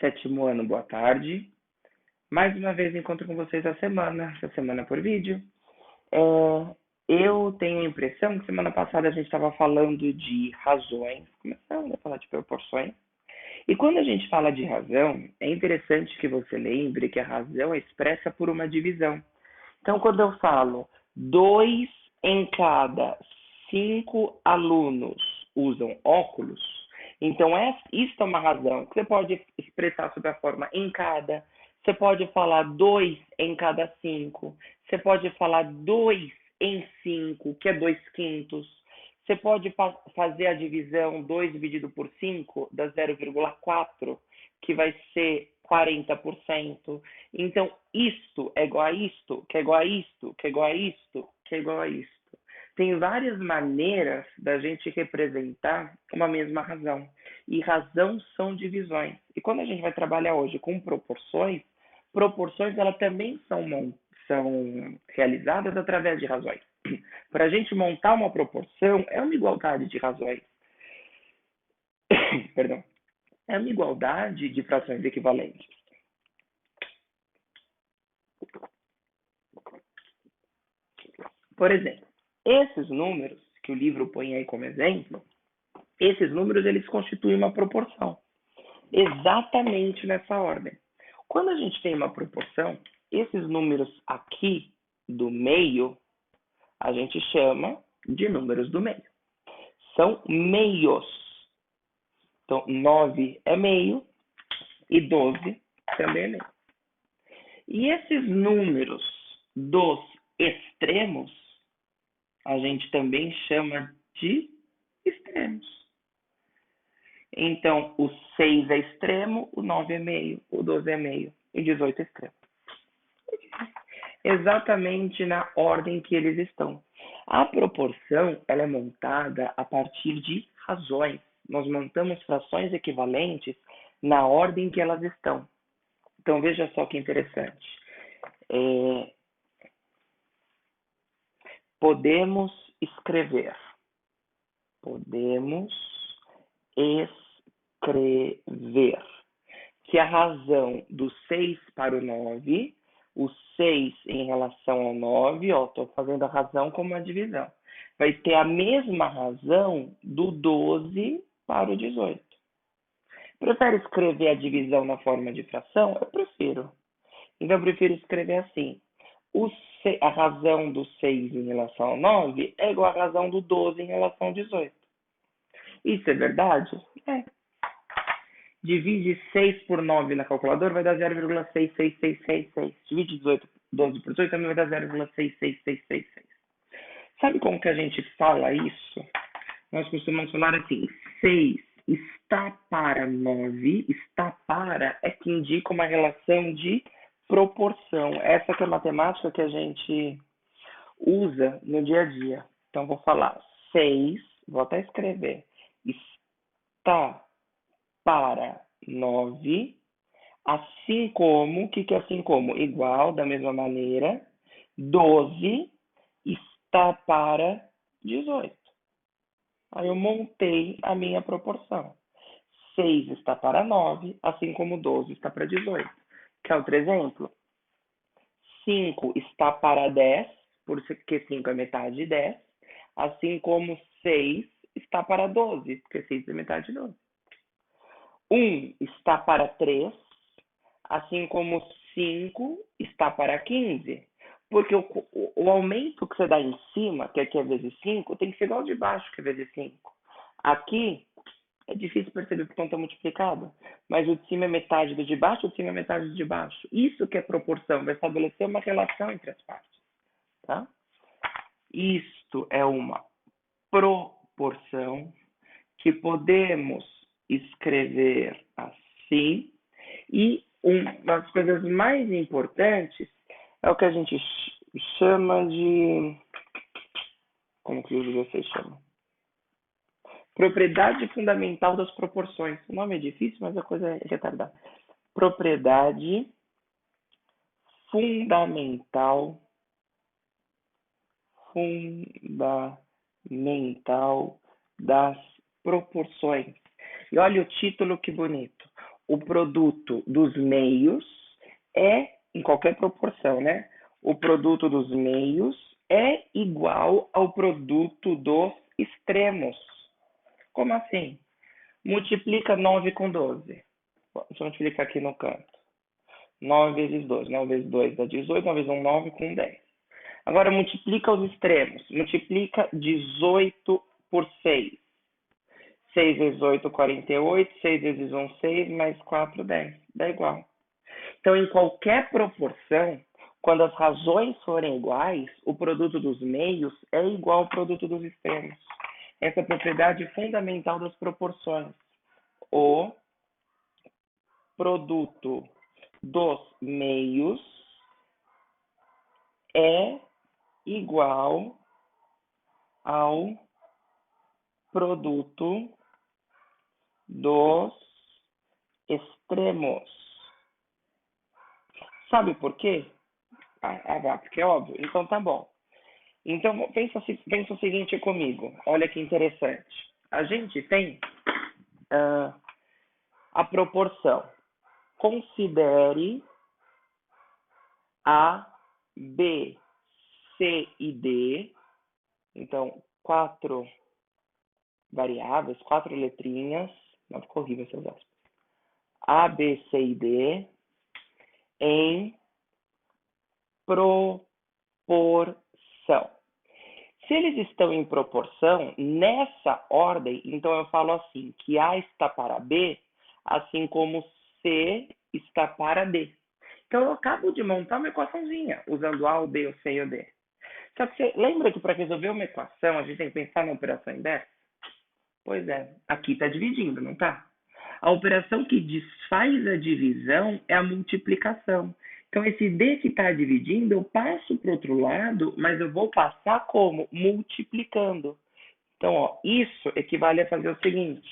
Sétimo ano, boa tarde. Mais uma vez encontro com vocês essa semana por vídeo. Eu tenho a impressão que semana passada a gente estava falando de razões, começando a falar de proporções. E quando a gente fala de razão, é interessante que você lembre que a razão é expressa por uma divisão. Então, quando eu falo 2 em cada 5 alunos usam óculos, então isto é uma razão que você pode expressar sob a forma em cada, você pode falar 2 em cada 5, você pode falar 2 em 5, que é 2 quintos, você pode fazer a divisão 2 dividido por 5 dá 0,4, que vai ser 40%. Então, isto é igual a isto, que é igual a isto, que é igual a isto, que é igual a isto. Tem várias maneiras da gente representar uma mesma razão. E razão são divisões. E quando a gente vai trabalhar hoje com proporções, proporções elas também são realizadas através de razões. Para a gente montar uma proporção, é uma igualdade de razões. Perdão. É uma igualdade de frações equivalentes. Por exemplo, esses números que o livro põe aí como exemplo, esses números eles constituem uma proporção, exatamente nessa ordem. Quando a gente tem uma proporção, esses números aqui do meio, a gente chama de números do meio. São meios. Então, 9 é meio e 12 também é meio. E esses números dos extremos, a gente também chama de extremos. Então, o 6 é extremo, o 9 é meio, o 12 é meio e o 18 é extremo. Exatamente na ordem que eles estão. A proporção ela é montada a partir de razões. Nós montamos frações equivalentes na ordem que elas estão. Então, veja só que interessante. Podemos escrever que a razão do 6 para o 9, o 6 em relação ao 9, estou fazendo a razão como uma divisão, vai ter a mesma razão do 12 para o 18. Prefere escrever a divisão na forma de fração? Eu prefiro. Então, eu prefiro escrever assim. A razão do 6 em relação ao 9 é igual à razão do 12 em relação ao 18. Isso é verdade? É. Divide 6 por 9 na calculadora, vai dar 0,66666. Divide 12 por 18, também vai dar 0,66666. Sabe como que a gente fala isso? Nós costumamos falar assim, 6 está para 9, está para é que indica uma relação de proporção. Essa que é a matemática que a gente usa no dia a dia. Então, vou falar 6, vou até escrever, está para 9, assim como, o que é assim como? Igual, da mesma maneira, 12 está para 18. Aí eu montei a minha proporção. 6 está para 9, assim como 12 está para 18. Quer outro exemplo? 5 está para 10, porque 5 é metade de 10, assim como 6 está para 12, porque 6 é metade de 12. 1 está para 3, assim como 5 está para 15, porque o aumento que você dá em cima, que aqui é vezes 5, tem que ser igual ao de baixo, que é vezes 5. Aqui é difícil perceber por conta multiplicada, mas o de cima é metade do de baixo, o de cima é metade do de baixo. Isso que é proporção, vai estabelecer uma relação entre as partes. Tá? Isto é uma proporção que podemos escrever assim. E uma das coisas mais importantes é o que a gente chama de... Como que vocês chamam? Propriedade fundamental das proporções. O nome é difícil, mas a coisa é retardada. Propriedade fundamental das proporções. E olha o título que bonito. o produto dos meios é, em qualquer proporção, né? O produto dos meios é igual ao produto dos extremos. Como assim? Multiplica 9 com 12. Deixa eu multiplicar aqui no canto. 9 vezes 2. 9 vezes 2 dá 18, 9 vezes 1, 9 com 10. Agora multiplica os extremos. Multiplica 18 por 6. 6 vezes 8, 48. 6 vezes 1, 6. Mais 4, 10. Dá igual. Então, em qualquer proporção, quando as razões forem iguais, o produto dos meios é igual ao produto dos extremos. Essa é a propriedade fundamental das proporções. O produto dos meios é igual ao produto dos extremos. Sabe por quê? Porque é óbvio. Então tá bom. Então pensa o seguinte comigo. Olha que interessante. A gente tem a proporção. Considere A, B, C e D. Então, 4 variáveis, 4 letrinhas. Não, ficou horrível essas aspas. A, B, C e D em proporção. Se eles estão em proporção, nessa ordem, então eu falo assim, que A está para B, assim como C está para D. Então eu acabo de montar uma equaçãozinha, usando A, o B, o C e o D. Só que você lembra que para resolver uma equação, a gente tem que pensar na operação inversa? Pois é, aqui está dividindo, não está? A operação que desfaz a divisão é a multiplicação. Então, esse D que está dividindo, eu passo para o outro lado, mas eu vou passar como? Multiplicando. Então, ó, isso equivale a fazer o seguinte.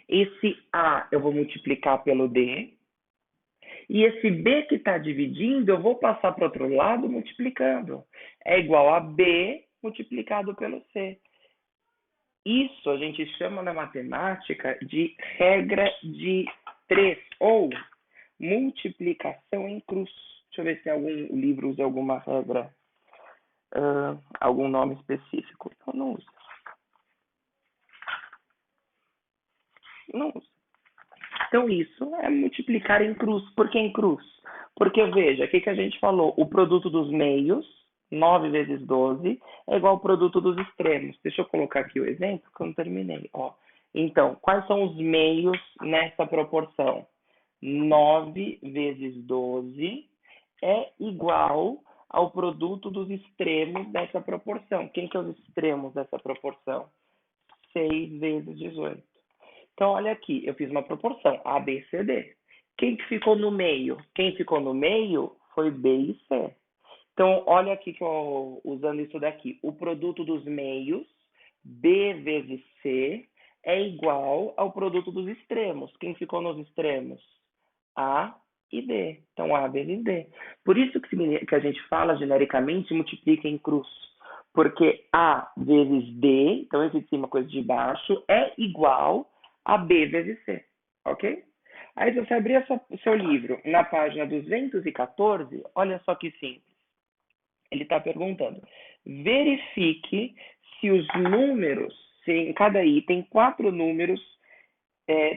Esse A eu vou multiplicar pelo D. E esse B que está dividindo, eu vou passar para o outro lado multiplicando. É igual a B multiplicado pelo C. Isso a gente chama na matemática de regra de 3, ou multiplicação em cruz. Deixa eu ver se algum livro usa alguma regra, algum nome específico. Eu não uso. Não uso. Então, isso é multiplicar em cruz. Por que em cruz? Porque, veja, o que a gente falou? O produto dos meios, 9 vezes 12, é igual ao produto dos extremos. Deixa eu colocar aqui o exemplo, que eu não terminei. Ó. Então, quais são os meios nessa proporção? 9 vezes 12 é igual ao produto dos extremos dessa proporção. Quem que é os extremos dessa proporção? 6 vezes 18. Então, olha aqui, eu fiz uma proporção, A, B, C, D. Quem que ficou no meio? Quem ficou no meio foi B e C. Então, olha aqui que eu usando isso daqui. O produto dos meios, B vezes C, é igual ao produto dos extremos. Quem ficou nos extremos? A e D. Então, A vezes D. Por isso que a gente fala genericamente multiplica em cruz. Porque A vezes D, então esse de cima, coisa de baixo, é igual a B vezes C, ok? Aí se você abrir seu livro na página 214, olha só que simples. Ele está perguntando, verifique se os números, se em cada item, 4 números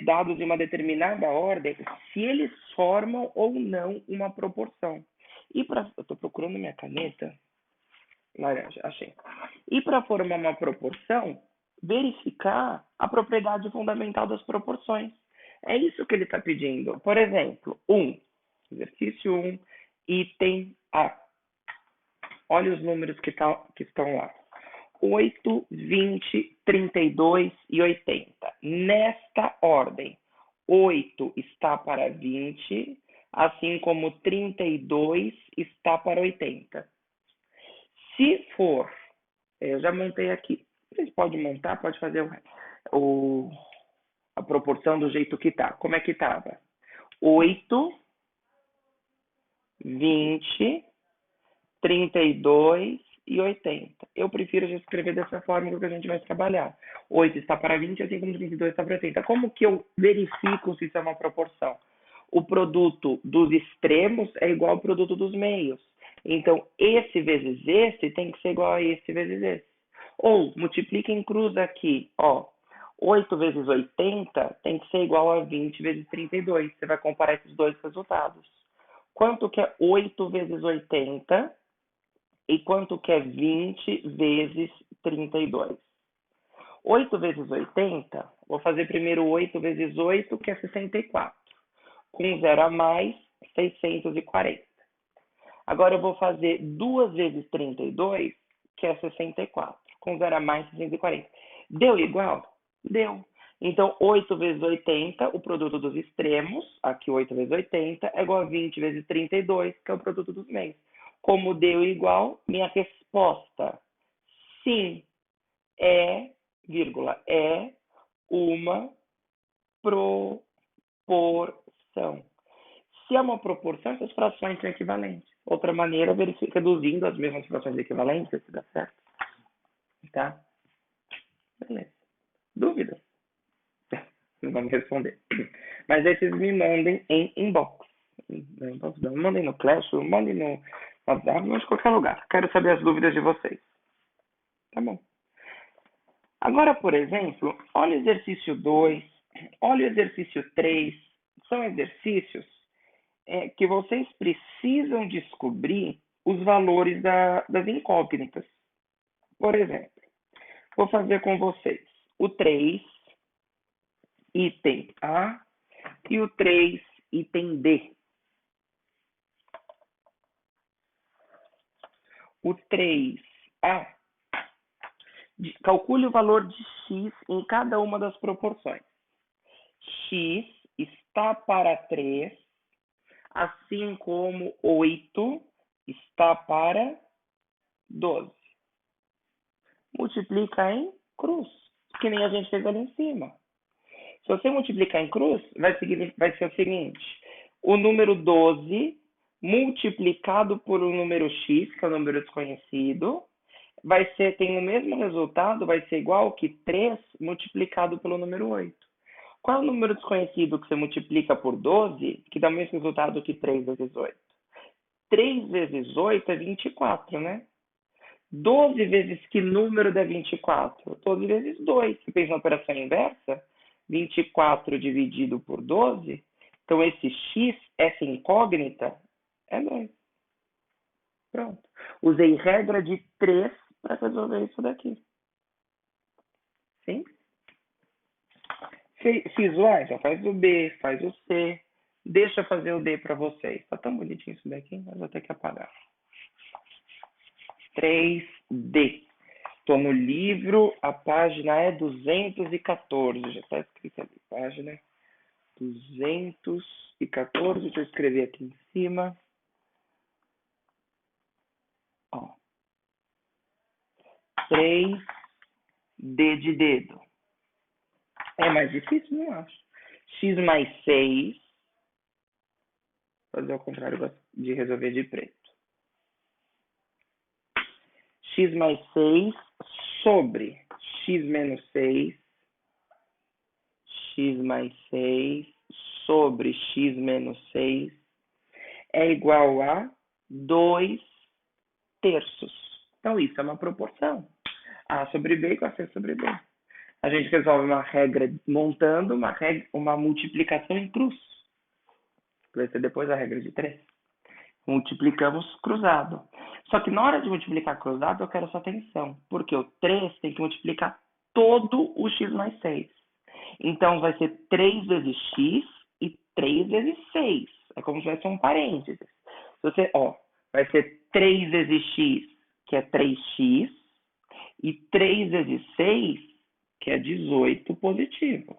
dados em uma determinada ordem, se eles formam ou não uma proporção. Eu estou procurando minha caneta, laranja, achei. E para formar uma proporção, verificar a propriedade fundamental das proporções. É isso que ele está pedindo. Por exemplo, exercício 1, item A. Olha os números que estão lá. 8, 20, 32 e 80. Nesta ordem, 8 está para 20, assim como 32 está para 80. Se for, eu já montei aqui. Vocês podem montar, pode fazer a proporção do jeito que tá. Como é que estava? 8, 20, 32 e 80. Eu prefiro já escrever dessa forma que a gente vai trabalhar. 8 está para 20, assim como 22 está para 80. Como que eu verifico se isso é uma proporção? O produto dos extremos é igual ao produto dos meios. Então, esse vezes esse tem que ser igual a esse vezes esse. Ou, multiplica em cruz aqui, ó. 8 vezes 80 tem que ser igual a 20 vezes 32. Você vai comparar esses dois resultados. Quanto que é 8 vezes 80 e quanto que é 20 vezes 32? 8 vezes 80, vou fazer primeiro 8 vezes 8, que é 64. Com 0 a mais, 640. Agora eu vou fazer 2 vezes 32, que é 64. Com 0 a mais, 640. Deu igual? Deu. Então, 8 vezes 80, o produto dos extremos, aqui 8 vezes 80, é igual a 20 vezes 32, que é o produto dos meios. Como deu igual, minha resposta, sim, é, vírgula, é uma proporção. Se é uma proporção, essas frações são equivalentes. Outra maneira, verifica reduzindo as mesmas frações equivalentes, se dá certo. Tá? Beleza. Dúvidas? Não vai me responder. Mas aí vocês me mandem em inbox. Mandem no Clash, mandem no WhatsApp, em qualquer lugar. Quero saber as dúvidas de vocês. Tá bom. Agora, por exemplo, olha o exercício 2, olha o exercício 3. São exercícios que vocês precisam descobrir os valores das incógnitas. Por exemplo, vou fazer com vocês o 3, item A, e o 3, item D. O 3A, calcule o valor de x em cada uma das proporções. X está para 3, assim como 8 está para 12. Multiplica em cruz, que nem a gente fez ali em cima. Se você multiplicar em cruz, vai ser o seguinte: o número 12 multiplicado por um número x, que é o número desconhecido, tem o mesmo resultado, vai ser igual que 3 multiplicado pelo número 8. Qual é o número desconhecido que você multiplica por 12, que dá o mesmo resultado que 3 vezes 8? 3 vezes 8 é 24, né? 12 vezes que número dá 24? 12 vezes 2. Você fez uma operação inversa? 24 dividido por 12. Então, esse x, essa incógnita, é 2. Pronto. Usei regra de 3 para resolver isso daqui. Sim? Fiz o A, então faz o B, faz o C. Deixa eu fazer o D para vocês. Tá tão bonitinho isso daqui, mas vou ter que apagar. 3D. Estou no livro, a página é 214. Já está escrito ali, página 214. Deixa eu escrever aqui em cima. Ó. 3D de dedo. É mais difícil? Não acho. X mais 6. Fazer ao contrário de resolver de preto. X mais 6 sobre x menos 6. X mais 6 sobre x menos 6 é igual a 2 terços. Então, isso é uma proporção. A sobre B igual a C sobre B. A gente resolve uma regra montando uma multiplicação em cruz. Vai ser depois a regra de 3. Multiplicamos cruzado. Só que na hora de multiplicar cruzado, eu quero sua atenção. Porque o 3 tem que multiplicar todo o x mais 6. Então, vai ser 3 vezes x e 3 vezes 6. É como se tivesse um parênteses. Vai ser 3 vezes x, que é 3x, e 3 vezes 6, que é 18 positivo.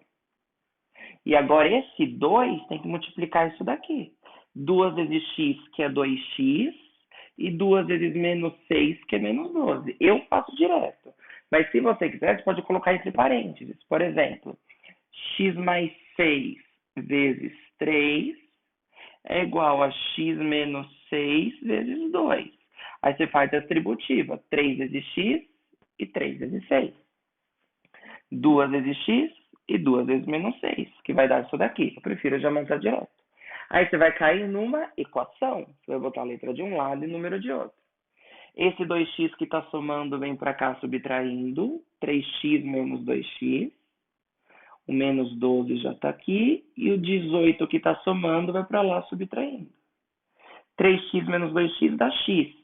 E agora esse 2 tem que multiplicar isso daqui. 2 vezes x, que é 2x, e 2 vezes menos 6, que é menos 12. Eu faço direto. Mas se você quiser, você pode colocar entre parênteses. Por exemplo, x mais 6 vezes 3 é igual a x menos 6 vezes 2. Aí você faz a distributiva, 3 vezes x e 3 vezes 6. 2 vezes x e 2 vezes menos 6, que vai dar isso daqui. Eu prefiro já montar direto. Aí você vai cair numa equação. Você vai botar a letra de um lado e número de outro. Esse 2x que está somando vem para cá subtraindo. 3x menos 2x. O menos 12 já está aqui. E o 18 que está somando vai para lá subtraindo. 3x menos 2x dá x.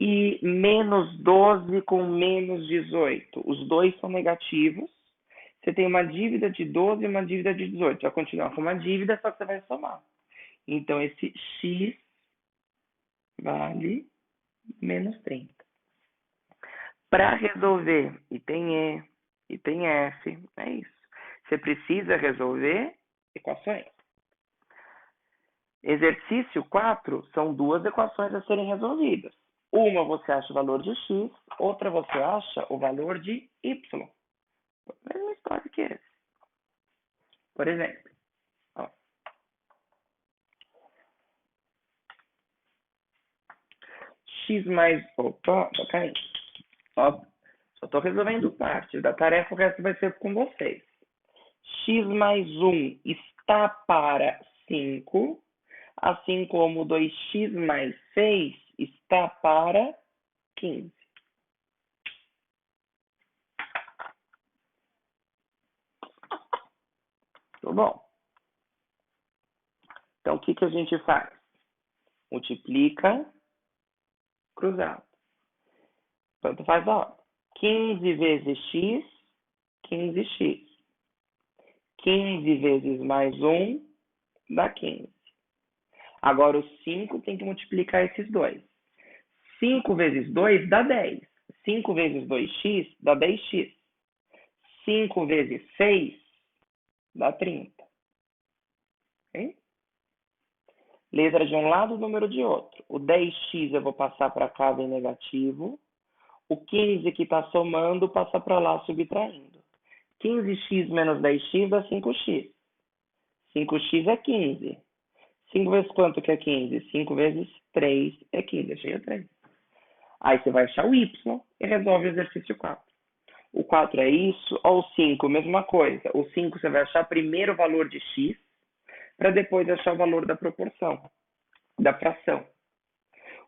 E menos 12 com menos 18. Os dois são negativos. Você tem uma dívida de 12 e uma dívida de 18. Vai continuar com uma dívida, só que você vai somar. Então, esse x vale menos 30. Para resolver item E, item F, é isso. Você precisa resolver equações. Exercício 4 são duas equações a serem resolvidas. Uma você acha o valor de x, outra você acha o valor de y. Mesma história que esse. Por exemplo, ó, x mais... Opa, tá caindo. Ó, só estou resolvendo parte da tarefa, o resto vai ser com vocês. X mais 1 está para 5, assim como 2x mais 6 está para 15. Tudo bom? Então, o que a gente faz? Multiplica, cruzado. Tanto faz a ordem. 15 vezes x, 15x. 15 vezes mais 1 dá 15. Agora, o 5 tem que multiplicar esses dois. 5 vezes 2 dá 10. 5 vezes 2x dá 10x. 5 vezes 6 dá 30. Okay? Letra de um lado, número de outro. O 10x eu vou passar para cá, vem negativo. O 15 que está somando passa para lá, subtraindo. 15x menos 10x dá 5x. 5x é 15. 5 vezes quanto que é 15? 5 vezes 3 é 15. Achei o 3. Aí você vai achar o y e resolve o exercício 4. O 4 é isso. Ó, o 5, mesma coisa. O 5 você vai achar primeiro o valor de x, para depois achar o valor da proporção, da fração.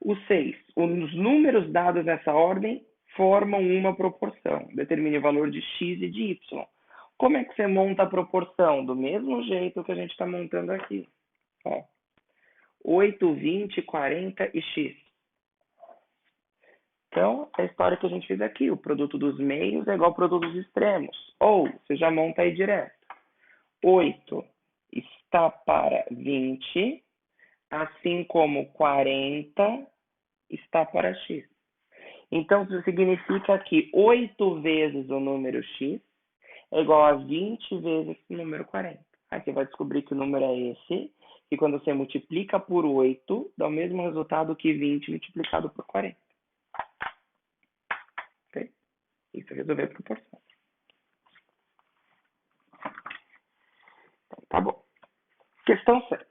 O 6, os números dados nessa ordem formam uma proporção. Determine o valor de x e de y. Como é que você monta a proporção? Do mesmo jeito que a gente está montando aqui. Ó, 8, 20, 40 e x. Então, é a história que a gente fez aqui. O produto dos meios é igual ao produto dos extremos. Ou, você já monta aí direto. 8 está para 20, assim como 40 está para x. Então, isso significa que 8 vezes o número x é igual a 20 vezes o número 40. Aí você vai descobrir que o número é esse, e quando você multiplica por 8, dá o mesmo resultado que 20 multiplicado por 40. Ok? Isso é resolver a proporção. Então, tá bom. Questão 7.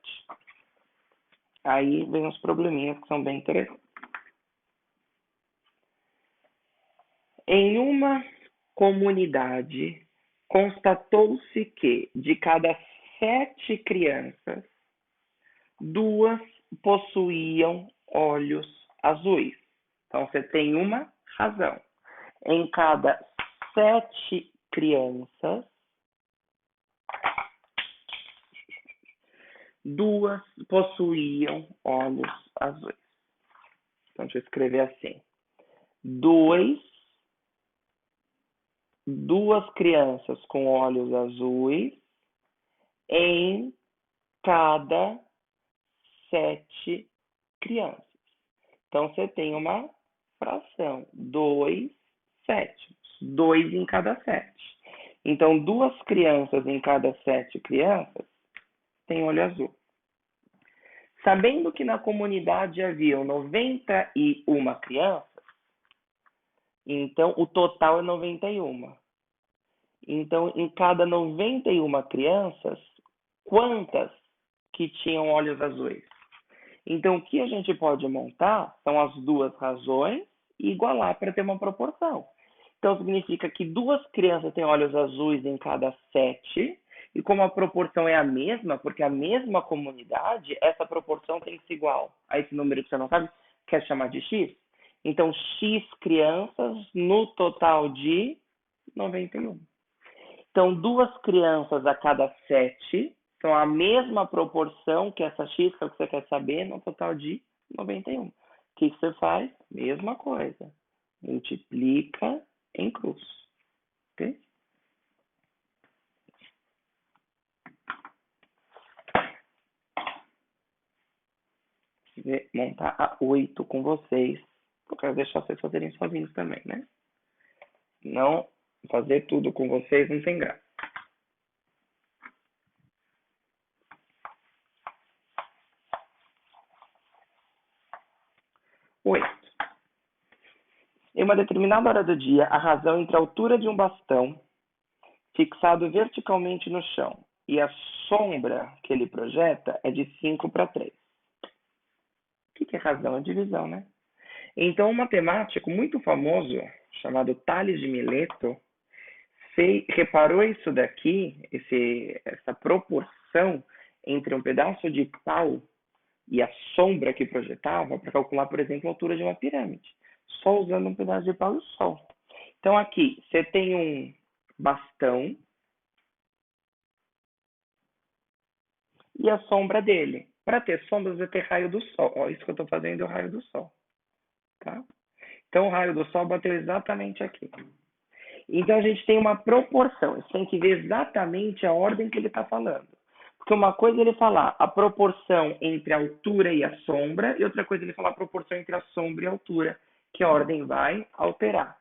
Aí vem os probleminhas que são bem interessantes. Em uma comunidade, constatou-se que, de cada 7 crianças, 2 possuíam olhos azuis. Então, você tem uma razão. Em cada 7 crianças, 2 possuíam olhos azuis. Então, deixa eu escrever assim. 2 crianças com olhos azuis em cada 7 crianças. Então, você tem uma fração, 2 sétimos, 2 em cada 7. Então, 2 crianças em cada 7 crianças têm olho azul. Sabendo que na comunidade haviam 91 crianças, então o total é 91. Então, em cada 91 crianças, quantas que tinham olhos azuis? Então, o que a gente pode montar são as duas razões e igualar para ter uma proporção. Então, significa que duas crianças têm olhos azuis em cada 7, e como a proporção é a mesma, porque a mesma comunidade, essa proporção tem que ser igual a esse número que você não sabe, quer chamar de x? Então, x crianças no total de 91. Então, duas crianças a cada 7 são a mesma proporção que essa x, que é o que você quer saber, no total de 91. O que você faz? Mesma coisa. Multiplica em cruz. Ok? Vou montar a 8 com vocês. Eu quero deixar vocês fazerem sozinhos também, né? Não fazer tudo com vocês não tem graça. 8. Em uma determinada hora do dia, a razão entre a altura de um bastão fixado verticalmente no chão e a sombra que ele projeta é de 5 para 3. O que é razão? É divisão, né? Então, um matemático muito famoso, chamado Tales de Mileto, reparou isso daqui, essa proporção entre um pedaço de pau e a sombra que projetava, para calcular, por exemplo, a altura de uma pirâmide, só usando um pedaço de pau e o sol. Então, aqui, você tem um bastão e a sombra dele. Para ter sombras, vai ter raio do sol. Ó, isso que eu estou fazendo é o raio do sol. Tá? Então, o raio do sol bateu exatamente aqui. Então, a gente tem uma proporção. Você tem que ver exatamente a ordem que ele está falando. Porque uma coisa é ele falar a proporção entre a altura e a sombra, e outra coisa é ele falar a proporção entre a sombra e a altura, que a ordem vai alterar.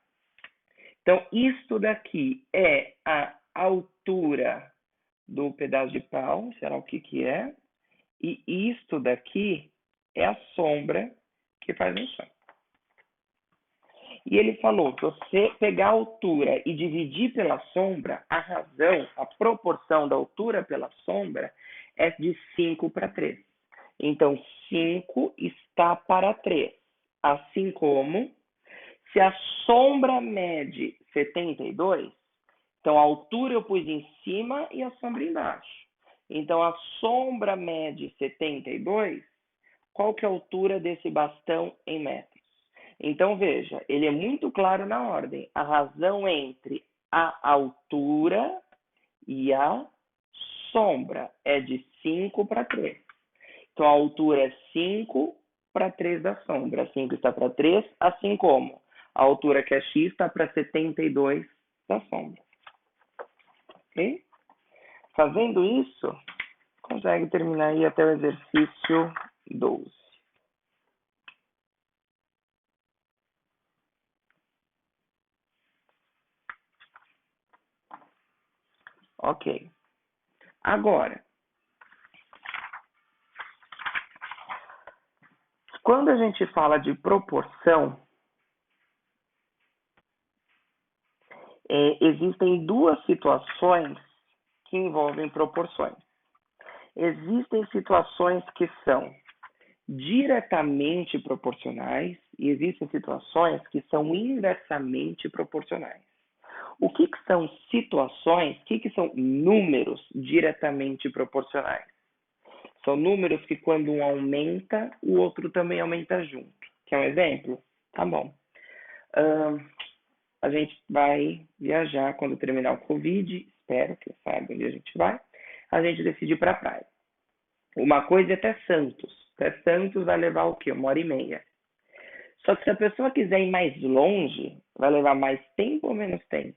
Então, isto daqui é a altura do pedaço de pau, será o que que é? E isto daqui é a sombra que faz no chão. E ele falou que você pegar a altura e dividir pela sombra, a razão, a proporção da altura pela sombra é de 5 para 3. Então, 5 está para 3. Assim como, se a sombra mede 72, então a altura eu pus em cima e a sombra embaixo. Então, a sombra mede 72, qual que é a altura desse bastão em metros? Então, veja, ele é muito claro na ordem. A razão entre a altura e a sombra é de 5 para 3. Então, a altura é 5 para 3 da sombra. 5 está para 3, assim como a altura que é x está para 72 da sombra. Ok? Fazendo isso, consegue terminar aí até o exercício 12. Ok. Agora, quando a gente fala de proporção, existem duas situações que envolvem proporções. Existem situações que são diretamente proporcionais e existem situações que são inversamente proporcionais. O que são situações, o que são números diretamente proporcionais? São números que quando um aumenta, o outro também aumenta junto. Quer um exemplo? Tá bom. A gente vai viajar quando terminar o Covid, espero que saiba onde a gente vai. A gente decide ir para a praia. Uma coisa é até Santos. Até Santos vai levar o quê? 1h30. Só que se a pessoa quiser ir mais longe, vai levar mais tempo ou menos tempo?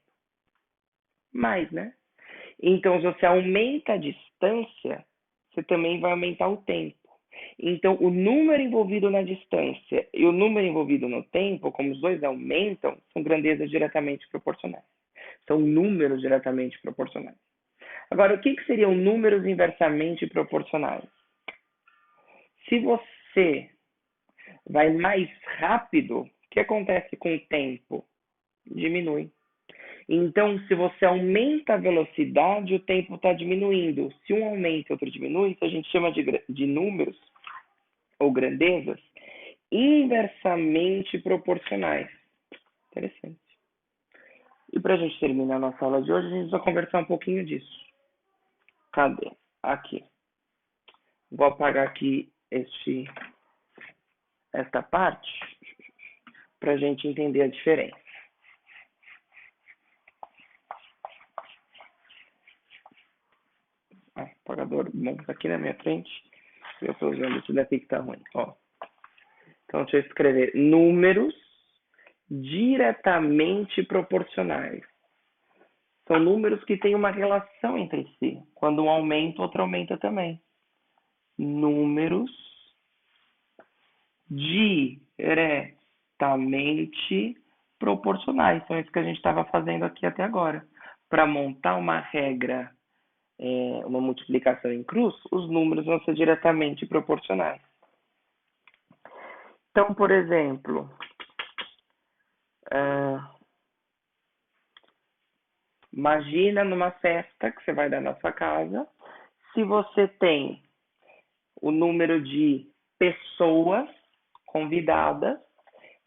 Mais, né? Então, se você aumenta a distância, você também vai aumentar o tempo. Então, o número envolvido na distância e o número envolvido no tempo, como os dois aumentam, são grandezas diretamente proporcionais. São números diretamente proporcionais. Agora, o que seriam números inversamente proporcionais? Se você vai mais rápido, o que acontece com o tempo? Diminui. Então, se você aumenta a velocidade, o tempo está diminuindo. Se um aumenta e outro diminui, isso a gente chama de números ou grandezas inversamente proporcionais. Interessante. E para a gente terminar a nossa aula de hoje, a gente vai conversar um pouquinho disso. Cadê? Aqui. Vou apagar aqui esta parte para a gente entender a diferença. Apagador bom tá aqui na minha frente. Eu estou usando isso daqui que tá ruim. Ó. Então, deixa eu escrever números diretamente proporcionais. São números que têm uma relação entre si. Quando um aumenta, o outro aumenta também. Números diretamente proporcionais. São isso que a gente estava fazendo aqui até agora. Para montar uma regra, uma multiplicação em cruz, os números vão ser diretamente proporcionais. Então, por exemplo, imagina numa festa que você vai dar na sua casa, se você tem o número de pessoas convidadas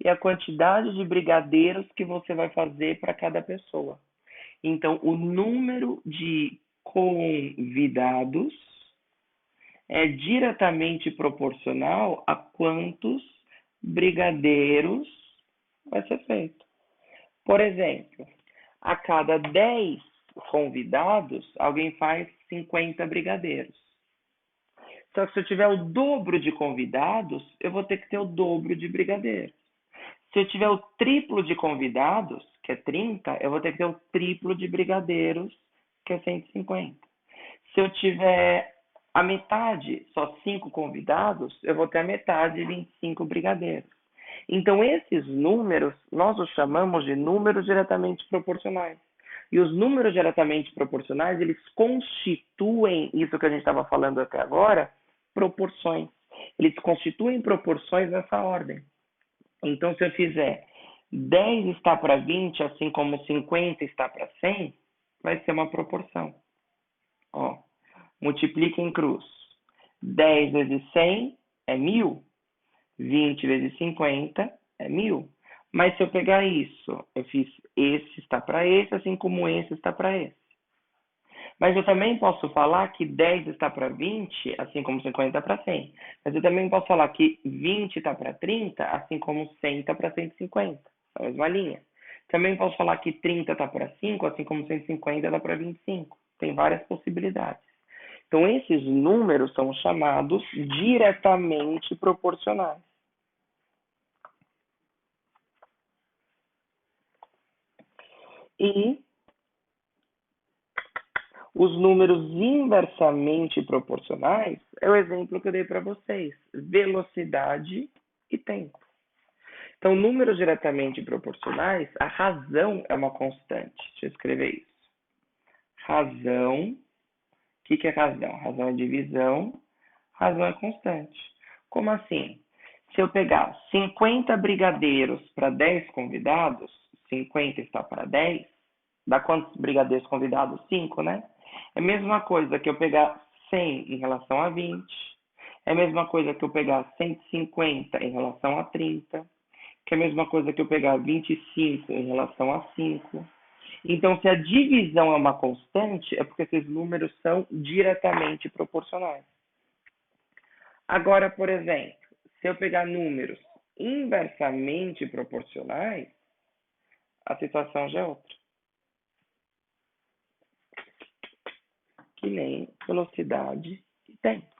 e a quantidade de brigadeiros que você vai fazer para cada pessoa. Então, o número de convidados é diretamente proporcional a quantos brigadeiros vai ser feito. Por exemplo, a cada 10 convidados, alguém faz 50 brigadeiros. Só que se eu tiver o dobro de convidados, eu vou ter que ter o dobro de brigadeiros. Se eu tiver o triplo de convidados, que é 30, eu vou ter que ter o triplo de brigadeiros, que é 150. Se eu tiver a metade, só 5 convidados, eu vou ter a metade, 25 brigadeiros. Então, esses números, nós os chamamos de números diretamente proporcionais. E os números diretamente proporcionais, eles constituem, isso que a gente estava falando até agora, proporções. Eles constituem proporções nessa ordem. Então, se eu fizer 10 está para 20, assim como 50 está para 100, vai ser uma proporção. Ó, multiplica em cruz. 10 vezes 100 é 1000. 20 vezes 50 é 1000. Mas se eu pegar isso, eu fiz esse está para esse, assim como esse está para esse. Mas eu também posso falar que 10 está para 20, assim como 50 está para 100. Mas eu também posso falar que 20 está para 30, assim como 100 está para 150. É a mesma linha. Também posso falar que 30 está para 5, assim como 150 está para 25. Tem várias possibilidades. Então, esses números são chamados diretamente proporcionais. E os números inversamente proporcionais é o exemplo que eu dei para vocês: velocidade e tempo. Então, números diretamente proporcionais, a razão é uma constante. Deixa eu escrever isso. Razão. O que é razão? Razão é divisão. Razão é constante. Como assim? Se eu pegar 50 brigadeiros para 10 convidados, 50 está para 10, dá quantos brigadeiros convidados? 5, né? É a mesma coisa que eu pegar 100 em relação a 20. É a mesma coisa que eu pegar 150 em relação a 30. Que é a mesma coisa que eu pegar 25 em relação a 5. Então, se a divisão é uma constante, é porque esses números são diretamente proporcionais. Agora, por exemplo, se eu pegar números inversamente proporcionais, a situação já é outra. Que nem velocidade e tempo.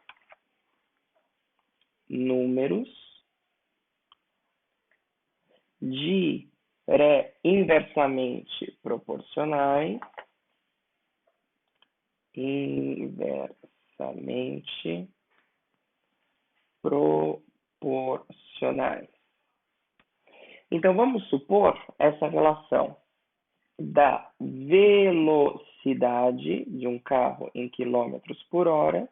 Números inversamente proporcionais, proporcionais. Então, vamos supor essa relação da velocidade de um carro em quilômetros por hora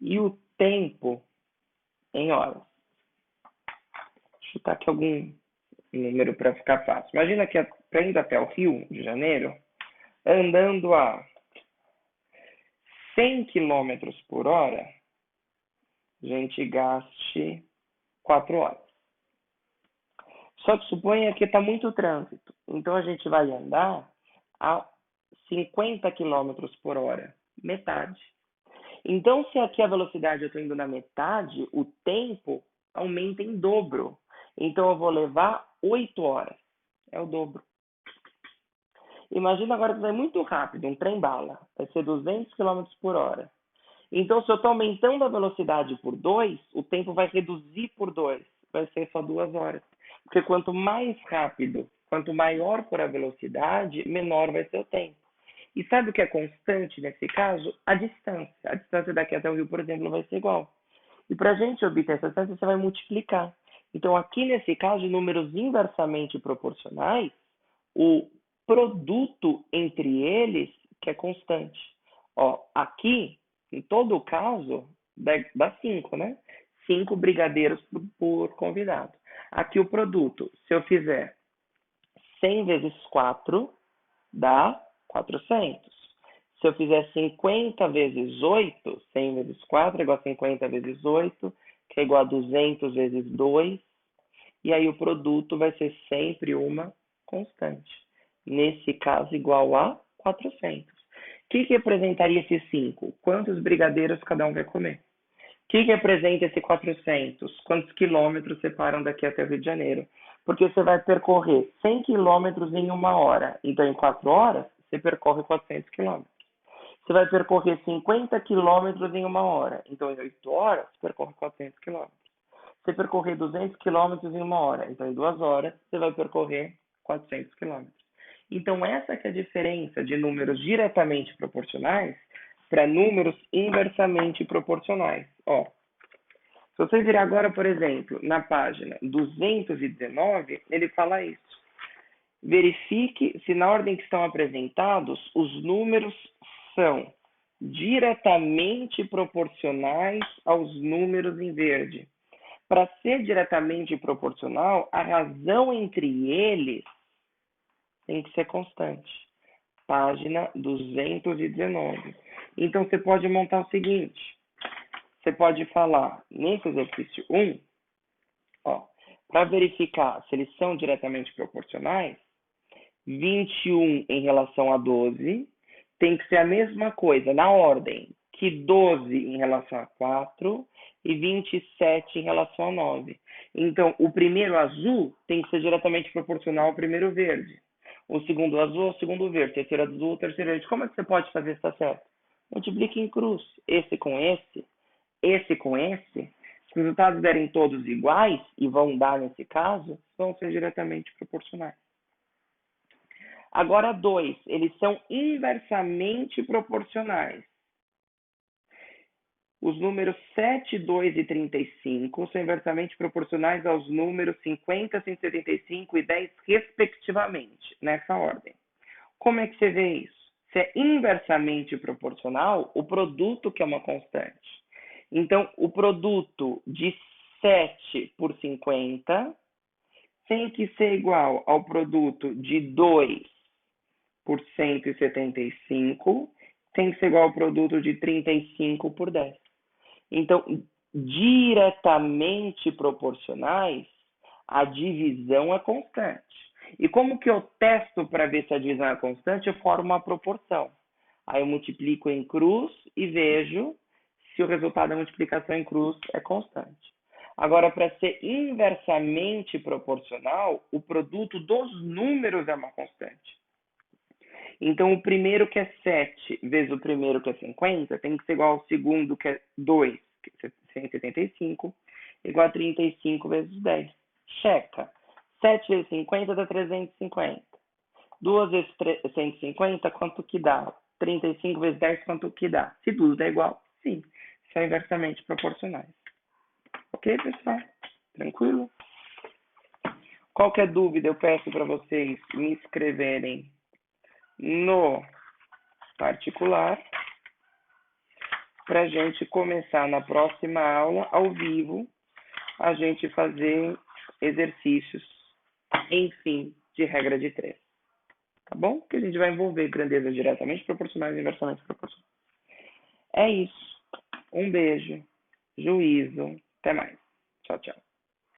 e o tempo em horas. Vou chutar aqui algum número para ficar fácil. Imagina que para ir até o Rio de Janeiro, andando a 100 quilômetros por hora, a gente gaste 4 horas. Só que suponha que está muito trânsito. Então a gente vai andar a 50 quilômetros por hora, metade. Então, se aqui a velocidade eu estou indo na metade, o tempo aumenta em dobro. Então eu vou levar 8 horas. É o dobro. Imagina agora que vai muito rápido, um trem-bala. Vai ser 200 quilômetros por hora. Então, se eu estou aumentando a velocidade por 2, o tempo vai reduzir por 2. Vai ser só 2 horas. Porque quanto mais rápido, quanto maior for a velocidade, menor vai ser o tempo. E sabe o que é constante nesse caso? A distância. A distância daqui até o Rio, por exemplo, vai ser igual. E para a gente obter essa distância, você vai multiplicar. Então, aqui nesse caso, números inversamente proporcionais, o produto entre eles que é constante. Ó, aqui, em todo o caso, dá 5, né? 5 brigadeiros por convidado. Aqui o produto, se eu fizer 100 vezes 4, dá 400. Se eu fizer 50 vezes 8, 100 vezes 4 é igual a 50 vezes 8, que é igual a 200 vezes 2. E aí o produto vai ser sempre uma constante. Nesse caso, igual a 400. O que representaria esse 5? Quantos brigadeiros cada um vai comer? O que representa esse 400? Quantos quilômetros separam daqui até o Rio de Janeiro? Porque você vai percorrer 100 quilômetros em 1 hora. Então, em 4 horas, você percorre 400 quilômetros. Você vai percorrer 50 quilômetros em 1 hora. Então, em 8 horas, você percorre 400 quilômetros. Você percorrer 200 quilômetros em 1 hora. Então, em 2 horas, você vai percorrer 400 quilômetros. Então, essa que é a diferença de números diretamente proporcionais para números inversamente proporcionais. Ó, se você virar agora, por exemplo, na página 219, ele fala isso. Verifique se na ordem que estão apresentados, os números são diretamente proporcionais aos números em verde. Para ser diretamente proporcional, a razão entre eles tem que ser constante. Página 219. Então, você pode montar o seguinte. Você pode falar, nesse exercício 1, para verificar se eles são diretamente proporcionais, 21 em relação a 12 tem que ser a mesma coisa, na ordem, que 12 em relação a 4 e 27 em relação a 9. Então, o primeiro azul tem que ser diretamente proporcional ao primeiro verde. O segundo azul ao segundo verde. Terceiro azul ao terceiro verde. Como é que você pode fazer isso, tá certo? Multiplique em cruz. Esse com esse com esse. Se os resultados derem todos iguais, e vão dar nesse caso, vão ser diretamente proporcionais. Agora, 2, eles são inversamente proporcionais. Os números 7, 2 e 35 são inversamente proporcionais aos números 50, 175 e 10, respectivamente, nessa ordem. Como é que você vê isso? Se é inversamente proporcional, o produto que é uma constante. Então, o produto de 7 por 50 tem que ser igual ao produto de 2 por 175, tem que ser igual ao produto de 35 por 10. Então, diretamente proporcionais, a divisão é constante. E como que eu testo para ver se a divisão é constante? Eu formo uma proporção. Aí eu multiplico em cruz e vejo se o resultado da multiplicação em cruz é constante. Agora, para ser inversamente proporcional, o produto dos números é uma constante. Então, o primeiro que é 7 vezes o primeiro que é 50 tem que ser igual ao segundo que é 2, que é 175, igual a 35 vezes 10. Checa. 7 vezes 50 dá 350. 2 vezes 150, quanto que dá? 35 vezes 10, quanto que dá? Se tudo dá igual, sim. São inversamente proporcionais. Ok, pessoal? Tranquilo? Qualquer dúvida, eu peço para vocês me escreverem no particular para a gente começar na próxima aula, ao vivo, a gente fazer exercícios, enfim, de regra de 3. Tá bom? Que a gente vai envolver grandezas diretamente proporcionais e inversamente proporcionais. É isso. Um beijo. juízo. Até mais. Tchau, tchau.